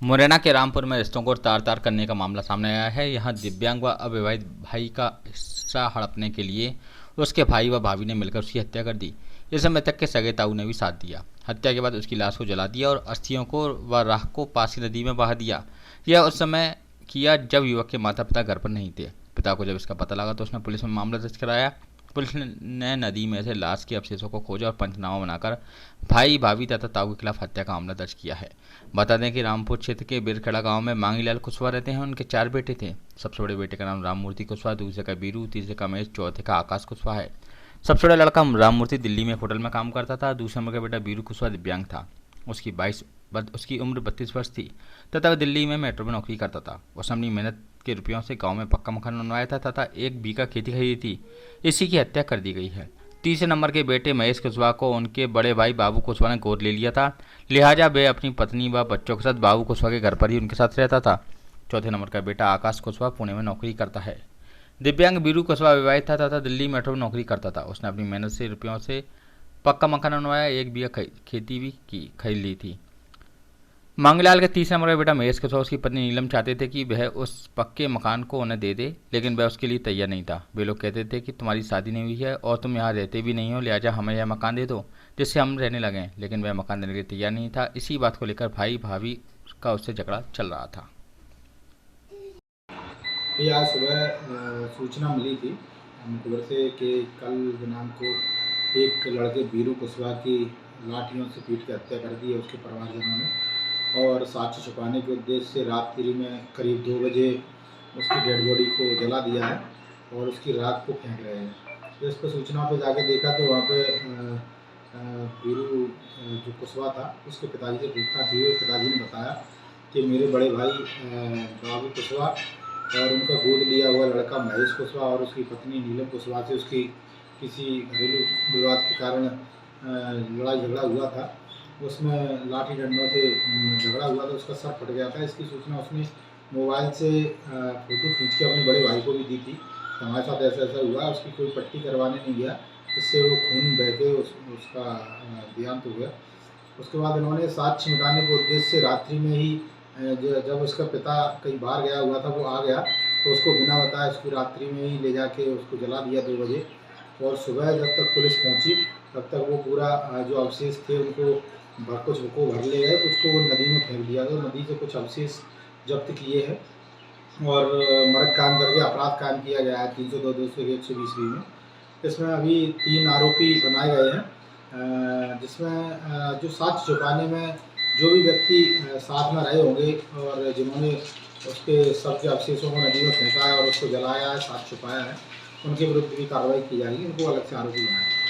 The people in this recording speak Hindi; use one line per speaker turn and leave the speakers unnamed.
मुरैना के रामपुर में रिश्तों को तार-तार करने का मामला सामने आया है। यहाँ दिव्यांग व अविवाहित भाई का हिस्सा हड़पने के लिए उसके भाई व भाभी ने मिलकर उसकी हत्या कर दी। इस मृतक के सगे ताऊ ने भी साथ दिया। हत्या के बाद उसकी लाश को जला दिया और अस्थियों को व राख को पास की नदी में बहा दिया। यह उस समय किया जब युवक के माता पिता घर पर नहीं थे। पिता को जब इसका पता लगा तो उसने पुलिस में मामला दर्ज कराया। पुलिस ने नदी में से लाश के अवशेषों को खोजा और पंचनामा बनाकर भाई भाभी तथा ताऊ के खिलाफ हत्या का मामला दर्ज किया है। बता दें कि रामपुर क्षेत्र के बिरखेड़ा गांव में मांगीलाल कुशवाहा रहते हैं। उनके 4 बेटे थे। सबसे बड़े बेटे का नाम राममूर्ति कुशवाहा, दूसरे का बीरू, तीसरे का महेश, चौथे का आकाश कुशवाहा है। सबसे बड़ा लड़का राममूर्ति दिल्ली में होटल में काम करता था। दूसरे नंबर का बेटा बीरू कुशवाहा दिव्यांग था। उसकी उम्र 32 वर्ष थी तथा वह दिल्ली में मेट्रो में नौकरी करता था। उसने अपनी मेहनत के रुपयों से गांव में पक्का मकान बनवाया था तथा 1 बीघा खेती खरीदी थी। इसी की हत्या कर दी गई है। तीसरे नंबर के बेटे महेश कुशवाहा को उनके बड़े भाई बाबू कुशवाहा ने गोद ले लिया था। लिहाजा वे अपनी पत्नी व बच्चों के साथ बाबू कुशवाहा के घर पर ही उनके साथ रहता था। चौथे नंबर का बेटा आकाश कुशवाहा पुणे में नौकरी करता है। दिव्यांग बीरू कुशवाहा विवाहित था तथा दिल्ली मेट्रो में नौकरी करता था। उसने अपनी मेहनत से रुपयों से पक्का मकान बनवाया, 1 बीघा खेती भी की खरीद ली थी। मांगीलाल के तीसरे नंबर का बेटा महेश कुशवाहा उसकी पत्नी नीलम चाहते थे कि वह उस पक्के मकान को उन्हें दे दे, लेकिन वह उसके लिए तैयार नहीं था। वे लोग कहते थे कि तुम्हारी शादी नहीं हुई है और तुम यहाँ रहते भी नहीं हो, लिहाजा हमें यह मकान दे दो जिससे हम रहने लगें, लेकिन वह मकान देने के लिए तैयार नहीं था। इसी बात को लेकर भाई भाभी का उससे झगड़ा चल रहा था।
ये आज सुबह सूचना मिली थी मुखबर से कि कल दिनांक को एक लड़के बीरू कुशवाहा की लाठियों से पीट के हत्या कर दी है उसके परिवारजनों ने, और साक्ष्य छुपाने के उद्देश्य से रात्रि में करीब 2 बजे उसकी डेड बॉडी को जला दिया है और उसकी राख को फेंक रहे हैं। तो इस पर सूचना पे जाके देखा तो वहाँ पे बीरू जो कुशवाहा था उसके पिताजी से पूछताछ हुई। पिताजी ने बताया कि मेरे बड़े भाई बाबू कुशवाहा और उनका गोद लिया हुआ लड़का महेश कुशवाहा और उसकी पत्नी नीलम कुशवाहा से उसकी किसी घरेलू विवाद के कारण लड़ाई झगड़ा हुआ था। उसमें लाठी डंडों से झगड़ा हुआ था, उसका सर फट गया था। इसकी सूचना उसने मोबाइल से फ़ोटो खींच के अपने बड़े भाई को भी दी थी। हमारे साथ ऐसा ऐसा हुआ। उसकी कोई पट्टी करवाने नहीं गया, इससे वो खून बह के उसका देहांत हो गया। उसके बाद इन्होंने साक्ष्य मिटाने के उद्देश्य से रात्रि में ही जब उसका पिता कहीं बाहर गया हुआ था, वो आ गया तो उसको बिना बताए उसको रात्रि में ही ले जाके उसको जला दिया 2 बजे। और सुबह जब तक पुलिस पहुंची तब तक वो पूरा जो अवशेष थे उनको कुछ को भर ले गए, कुछ को वो नदी में फेंक दिया गया। नदी से कुछ अवशेष जब्त किए हैं और मर्ग कायम करके अपराध कायम किया गया है 302, 201, 120 में। इसमें अभी 3 आरोपी बनाए गए हैं, जिसमें जो साक्ष्य छुपाने में जो भी व्यक्ति साथ में रहे होंगे और जिन्होंने उसके शव के अवशेषों को नदी में फेंका है और उसको जलाया है, साक्ष्य छुपाया है, उनके विरुद्ध भी कार्रवाई की जाएगी। उनको अलग से आरोपी बनाया